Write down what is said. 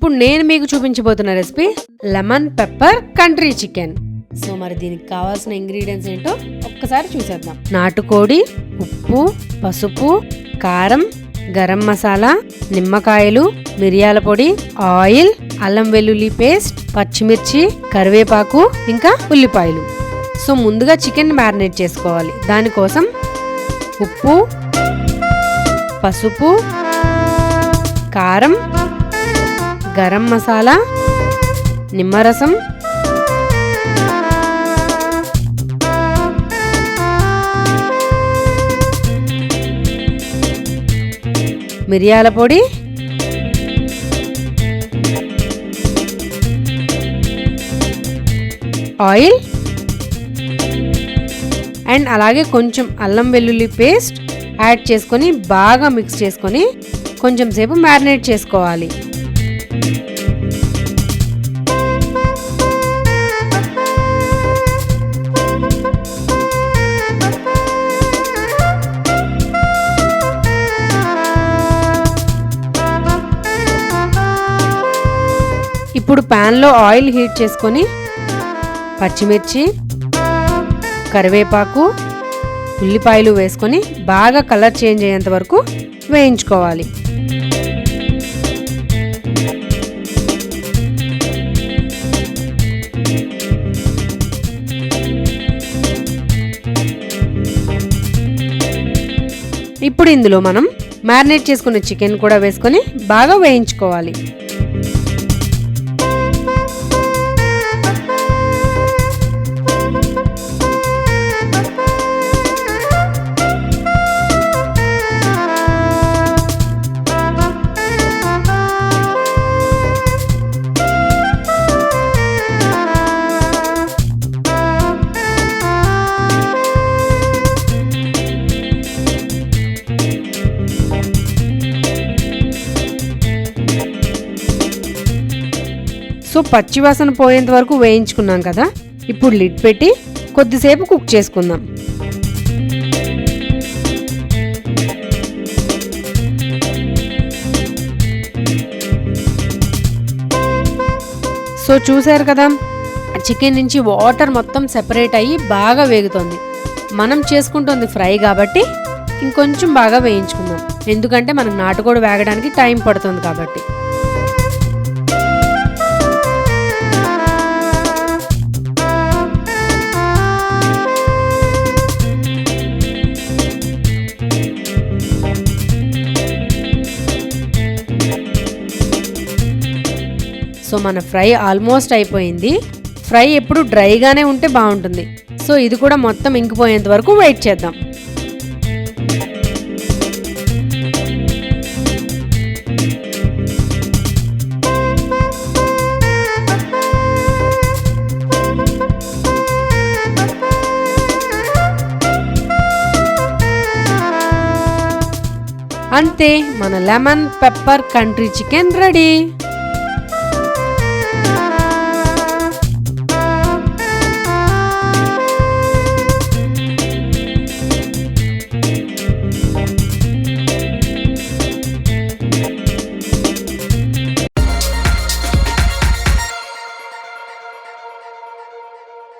ఇప్పుడు నేను మీకు చూపించబోతున్న recipe lemon pepper country chicken. So మరి దీనికి కావాల్సిన ఇంగ్రీడియంట్స్ ఏంటో ఒక్కసారి చూసేద్దాం. నాటుకోడి, ఉప్పు, పసుపు, కారం, గరం మసాలా, నిమ్మకాయలు, మిరియాల పొడి, ఆయిల్, అల్లం వెల్లుల్లి పేస్ట్, పచ్చిమిర్చి, కరివేపాకు, ఇంకా ఉల్లిపాయలు. సో ముందుగా చికెన్ మ్యారినేట్ చేసుకోవాలి. దానికోసం ఉప్పు, పసుపు, కారం, గరం మసాలా, నిమ్మరసం, మిరియాల పొడి, ఆయిల్ అండ్ అలాగే కొంచెం అల్లం వెల్లుల్లి పేస్ట్ యాడ్ చేసుకొని బాగా మిక్స్ చేసుకొని కొంచెం సేపు మ్యారినేట్ చేసుకోవాలి. ఇప్పుడు ప్యాన్లో ఆయిల్ హీట్ చేసుకొని పచ్చిమిర్చి, కరివేపాకు, ఉల్లిపాయలు వేసుకొని బాగా కలర్ చేంజ్ అయ్యేంత వరకు వేయించుకోవాలి. ఇప్పుడు ఇందులో మనం మ్యారినేట్ చేసుకున్న చికెన్ కూడా వేసుకొని బాగా వేయించుకోవాలి. సో పచ్చివాసన పోయేంత వరకు వేయించుకున్నాం కదా. ఇప్పుడు లిడ్ పెట్టి కొద్దిసేపు కుక్ చేసుకుందాం. సో చూసారు కదా, చికెన్ నుంచి వాటర్ మొత్తం సెపరేట్ అయ్యి బాగా వేగుతుంది. మనం చేసుకుంటుంది ఫ్రై కాబట్టి ఇంకొంచెం బాగా వేయించుకుందాం, ఎందుకంటే మనకు నాటుకోడి వేగడానికి టైం పడుతుంది కాబట్టి. సో మన ఫ్రై ఆల్మోస్ట్ అయిపోయింది. ఫ్రై ఎప్పుడు డ్రైగానే ఉంటే బాగుంటుంది. సో ఇది కూడా మొత్తం ఇంకిపోయేంత వరకు వెయిట్ చేద్దాం. అంతే, మన lemon pepper country chicken ready.